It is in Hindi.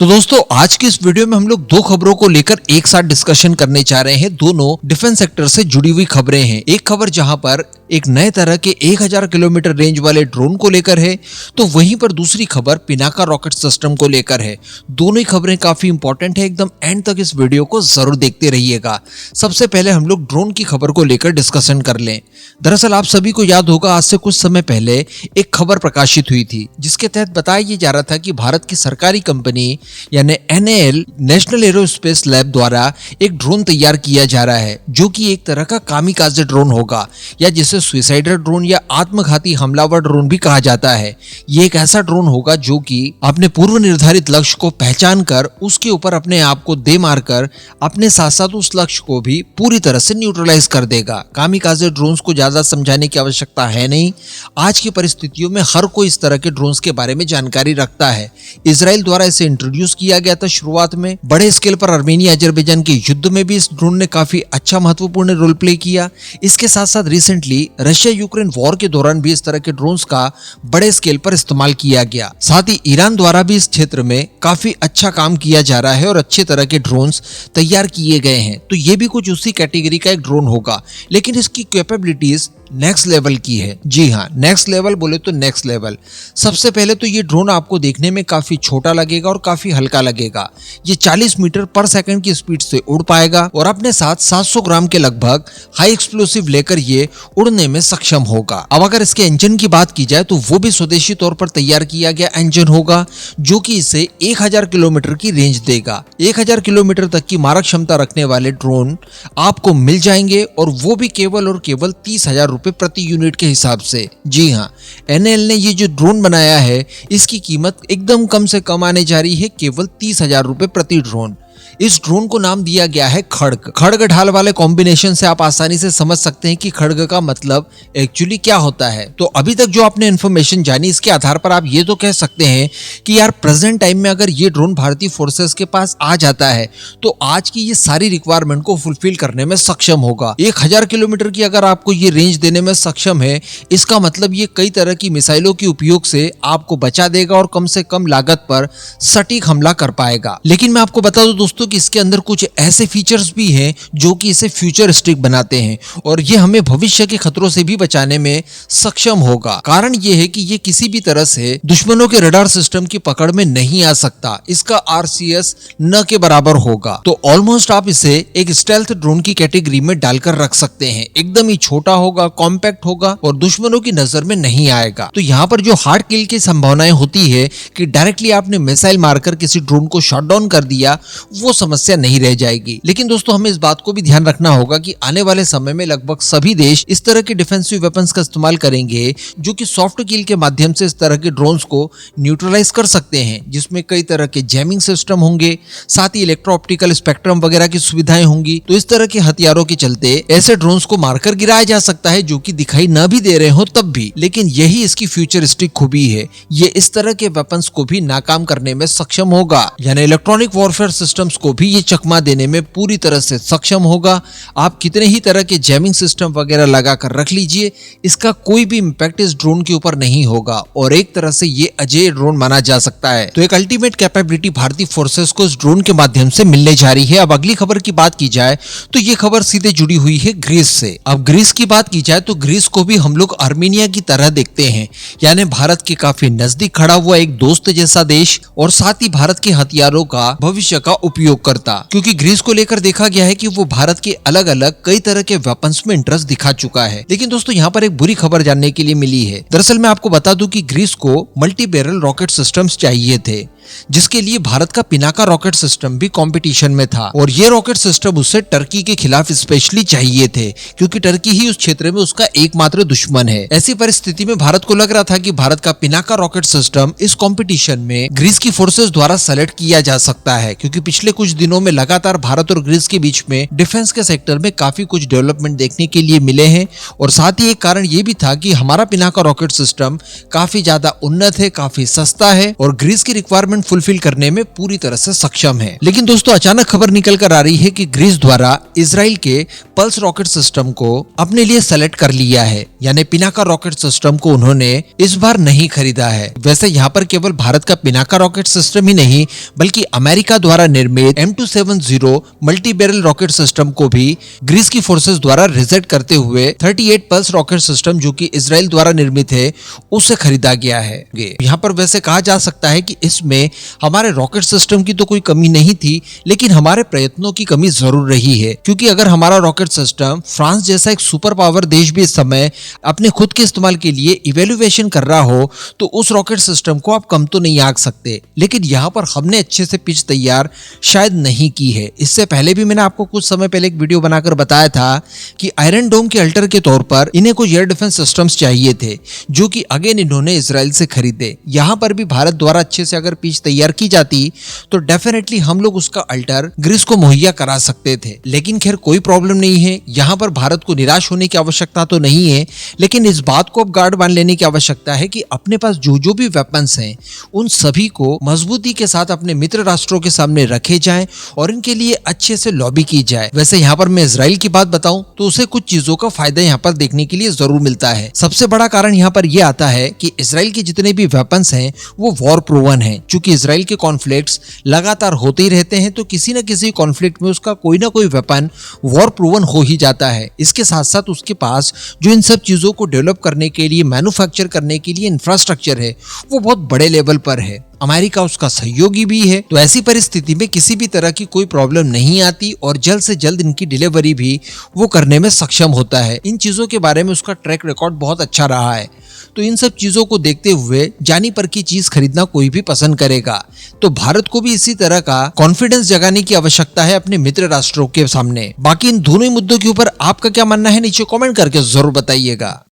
तो दोस्तों आज की इस वीडियो में हम लोग दो खबरों को लेकर एक साथ डिस्कशन करने जा रहे हैं। दोनों डिफेंस सेक्टर से जुड़ी हुई खबरें हैं। एक खबर जहां पर एक नए तरह के 1000 किलोमीटर रेंज वाले ड्रोन को लेकर है, तो वहीं पर दूसरी खबर पिनाका रॉकेट सिस्टम को लेकर है। दोनों ही खबरें काफी इंपॉर्टेंट है, एकदम एंड तक इस वीडियो को जरूर देखते रहिएगा। सबसे पहले हम लोग ड्रोन की खबर को लेकर डिस्कशन कर लें। दरअसल आप सभी को याद होगा, आज से कुछ समय पहले एक खबर प्रकाशित हुई थी जिसके तहत बताया ये जा रहा था कि भारत की सरकारी कंपनी यानी NAL नेशनल एरोस्पेस लैब द्वारा एक ड्रोन तैयार किया जा रहा है, जो कि एक तरह का कामिकाज़े ड्रोन होगा, या जिसे सुसाइडल ड्रोन या आत्मघाती हमलावर ड्रोन भी कहा जाता है। ये एक ऐसा ड्रोन होगा जो कि अपने पूर्व निर्धारित लक्ष्य को पहचान कर उसके ऊपर अपने आप को दे मारकर अपने साथ साथ उस लक्ष्य को भी पूरी तरह से न्यूट्रलाइज कर देगा। कामिकाज़े ड्रोन्स को ज्यादा समझाने की आवश्यकता है नहीं। आज की परिस्थितियों में हर कोई इस तरह के ड्रोन्स के बारे में जानकारी रखता है। इजराइल द्वारा इसे इंट्रोड्यूस किया गया था शुरुआत में। बड़े स्केल पर आर्मेनिया अजरबैजान के युद्ध में भी इस ड्रोन ने काफी अच्छा महत्वपूर्ण रोल प्ले किया। इसके साथ साथ रिसेंटली रशिया यूक्रेन वॉर के दौरान भी इस तरह के ड्रोन्स का बड़े स्केल पर इस्तेमाल किया गया। साथ ही ईरान द्वारा भी इस क्षेत्र में काफी अच्छा काम किया जा रहा है और अच्छे तरह के ड्रोन्स तैयार किए गए हैं। तो ये भी कुछ उसी कैटेगरी का एक ड्रोन होगा, लेकिन इसकी कैपेबिलिटीज नेक्स्ट लेवल की है। जी हाँ, नेक्स्ट लेवल बोले तो नेक्स्ट लेवल। सबसे पहले तो ये ड्रोन आपको देखने में काफी छोटा लगेगा और काफी हल्का लगेगा। ये 40 मीटर पर सेकंड की स्पीड से उड़ पाएगा और अपने साथ 700 ग्राम के लगभग हाई एक्सप्लोसिव लेकर ये उड़ने में सक्षम होगा। अब अगर इसके इंजन की बात की जाए तो वो भी स्वदेशी तौर पर तैयार किया गया इंजन होगा, जो कि इसे 1000 किलोमीटर की रेंज देगा। 1000 किलोमीटर तक की मारक क्षमता रखने वाले ड्रोन आपको मिल जाएंगे, और वो भी केवल और केवल 30,000 रुपए प्रति यूनिट के हिसाब से। जी हाँ, NAL ने ये जो ड्रोन बनाया है इसकी कीमत एकदम कम से कम आने जा रही है, केवल 30,000 रुपए प्रति ड्रोन। इस ड्रोन को नाम दिया गया है खड्ग। खड्ग ढाल वाले कॉम्बिनेशन से आप आसानी से समझ सकते हैं कि खड्ग का मतलब एक्चुअली क्या होता है। तो अभी तक जो आपने इन्फॉर्मेशन जानी, इसके आधार पर आप ये तो कह सकते हैं कि यार प्रेजेंट टाइम में अगर ये ड्रोन भारतीय फोर्सेस के पास आ जाता है तो आज की ये सारी रिक्वायरमेंट को फुलफिल करने में सक्षम होगा। 1000 किलोमीटर की अगर आपको ये रेंज देने में सक्षम है, इसका मतलब ये कई तरह की मिसाइलों के उपयोग से आपको बचा देगा और कम से कम लागत पर सटीक हमला कर पाएगा। लेकिन मैं आपको बता दूं दोस्तों कि इसके अंदर कुछ ऐसे फीचर्स भी हैं जो कि इसे फ्यूचरिस्टिक बनाते हैं, और ये हमें भविष्य के खतरों से भी बचाने में सक्षम होगा। कारण ये है कि ये किसी भी तरह से दुश्मनों के रडार सिस्टम की पकड़ में नहीं आ सकता। इसका RCS न के बराबर होगा। तो ऑलमोस्ट आप इसे एक स्टेल्थ ड्रोन की कैटेगरी में डालकर रख सकते हैं। एकदम ही छोटा होगा, कॉम्पैक्ट होगा और दुश्मनों की नजर में नहीं आएगा। तो यहाँ पर जो हार्ड किल की संभावनाएं होती है कि डायरेक्टली आपने मिसाइल मारकर किसी ड्रोन को शॉट डाउन कर दिया, वो समस्या नहीं रह जाएगी। लेकिन दोस्तों हमें इस बात को भी ध्यान रखना होगा कि आने वाले समय में लगभग सभी देश इस तरह के डिफेंसिव वेपन्स का इस्तेमाल करेंगे, जो कि सॉफ्ट किल के माध्यम से इस तरह के ड्रोन्स को न्यूट्रलाइज कर सकते हैं, जिसमें कई तरह के जैमिंग सिस्टम होंगे, साथ ही इलेक्ट्रो ऑप्टिकल स्पेक्ट्रम वगैरह की सुविधाएं होंगी। तो इस तरह के हथियारों के चलते ऐसे ड्रोन्स को मारकर गिराया जा सकता है जो कि दिखाई न भी दे रहे हो तब भी। लेकिन यही इसकी फ्यूचरिस्टिक खूबी है, ये इस तरह के वेपन्स को भी नाकाम करने में सक्षम होगा, यानी इलेक्ट्रॉनिक वॉरफेयर सिस्टम्स को भी ये चकमा देने में पूरी तरह से सक्षम होगा। आप कितने ही तरह के जैमिंग सिस्टम वगैरह लगाकर रख लीजिए, इसका कोई भी इंपैक्ट इस ड्रोन के ऊपर नहीं होगा, और एक तरह से ये अजेय ड्रोन माना जा सकता है। तो एक अल्टीमेट कैपेबिलिटी भारतीय फोर्सेस को इस ड्रोन के माध्यम से मिलने जा रही है। अब अगली खबर की बात की जाए तो ये खबर सीधे जुड़ी हुई है ग्रीस से। अब ग्रीस की बात की जाए तो ग्रीस को भी हम लोग आर्मेनिया की तरह देखते हैं, यानी भारत के काफी नजदीक खड़ा हुआ एक दोस्त जैसा देश, और साथ ही भारत के हथियारों का भविष्य का उपयोग करता। क्योंकि ग्रीस को लेकर देखा गया है कि वो भारत के अलग अलग कई तरह के वेपन्स में इंटरेस्ट दिखा चुका है। लेकिन दोस्तों यहाँ पर एक बुरी खबर जानने के लिए मिली है। दरअसल मैं आपको बता दूं कि ग्रीस को मल्टी बैरल रॉकेट सिस्टम्स चाहिए थे, जिसके लिए भारत का पिनाका रॉकेट सिस्टम भी कंपटीशन में था, और ये रॉकेट सिस्टम उसे टर्की के खिलाफ स्पेशली चाहिए थे, क्योंकि टर्की ही उस क्षेत्र में उसका एकमात्र दुश्मन है। ऐसी परिस्थिति में भारत को लग रहा था कि भारत का पिनाका रॉकेट सिस्टम इस कंपटीशन में ग्रीस की फोर्सेस द्वारा सेलेक्ट किया जा सकता है, क्योंकि पिछले कुछ दिनों में लगातार भारत और ग्रीस के बीच में डिफेंस के सेक्टर में काफी कुछ डेवलपमेंट देखने के लिए मिले हैं। और साथ ही एक कारण ये भी था कि हमारा पिनाका रॉकेट सिस्टम काफी ज्यादा उन्नत है, काफी सस्ता है, और ग्रीस की रिक्वायरमेंट रिक्वायरमेंट फुलफिल करने में पूरी तरह से सक्षम है। लेकिन दोस्तों अचानक खबर निकल कर आ रही है कि ग्रीस द्वारा इजराइल के पल्स रॉकेट सिस्टम को अपने लिए सेलेक्ट कर लिया है, यानी पिनाका रॉकेट सिस्टम को उन्होंने इस बार नहीं खरीदा है। वैसे यहाँ पर केवल भारत का पिनाका रॉकेट सिस्टम ही नहीं बल्कि अमेरिका द्वारा निर्मित M270 multi barrel rocket system को भी ग्रीस की फोर्सेस द्वारा रिजेक्ट करते हुए 38 पल्स रॉकेट सिस्टम जो कि इजराइल द्वारा निर्मित है उससे खरीदा गया है। यहाँ पर वैसे कहा जा सकता है कि इसमें हमारे रॉकेट सिस्टम की तो कोई कमी नहीं थी, लेकिन हमारे प्रयत्नों की कमी जरूर रही है, क्योंकि अगर हमारा रॉकेट सिस्टम फ्रांस जैसा एक सुपर पावर देश भी इस समय अपने खुद के इस्तेमाल के लिए इवेल्युएशन कर रहा हो तो उस रॉकेट सिस्टम को आप कम तो नहीं आंक सकते। लेकिन यहाँ पर हमने अच्छे से पिच तैयार शायद नहीं की है। इससे पहले भी मैंने आपको कुछ समय पहले एक वीडियो बनाकर बताया था कि आयरन डोम के अल्टर के तौर पर इन्हें कुछ एयर डिफेंस सिस्टम्स चाहिए थे, जो कि अगेन इन्होंने इजराइल से खरीदे। यहाँ पर भी भारत द्वारा अच्छे से अगर पिच तैयार की जाती तो डेफिनेटली हम लोग उसका अल्टर ग्रीस को मुहैया करा सकते थे। लेकिन खैर कोई प्रॉब्लम नहीं है, यहाँ पर भारत को निराश होने की आवश्यकता तो नहीं है, लेकिन इस बात को अब गार्ड बांध लेने की आवश्यकता है कि अपने पास जो भी वेपन्स हैं उन सभी को मजबूती के साथ अपने मित्र राष्ट्रों के सामने रखे जाएं और इनके लिए अच्छे से लॉबी की जाए। वैसे यहाँ पर मैं इजराइल की बात बताऊं तो उसे कुछ चीजों का फायदा यहाँ पर देखने के लिए जरूर मिलता है। सबसे बड़ा कारण यहाँ पर यह आता है कि इजराइल के जितने भी वेपन्स हैं वो वॉर प्रूवन हैं। चूंकि इजराइल के कॉन्फ्लिक्ट्स लगातार होते ही रहते हैं तो किसी न किसी कॉन्फ्लिक्ट में उसका कोई ना कोई वेपन वॉर प्रूवन हो ही जाता है। इसके साथ साथ उसके पास जो इन सब चीजों को डेवलप करने के लिए, मैन्युफैक्चर करने के लिए इंफ्रास्ट्रक्चर है वो बहुत बड़े लेवल पर है। अमेरिका उसका सहयोगी भी है, तो ऐसी परिस्थिति में किसी भी तरह की कोई प्रॉब्लम नहीं आती और जल्द से जल्द इनकी डिलीवरी भी वो करने में सक्षम होता है। इन चीजों के बारे में उसका ट्रैक रिकॉर्ड बहुत अच्छा रहा है। तो इन सब चीजों को देखते हुए जानी पर की चीज खरीदना कोई भी पसंद करेगा। तो भारत को भी इसी तरह का कॉन्फिडेंस जगाने की आवश्यकता है अपने मित्र राष्ट्रों के सामने। बाकी इन दोनों ही मुद्दों के ऊपर आपका क्या मानना है नीचे कमेंट करके जरूर बताइएगा।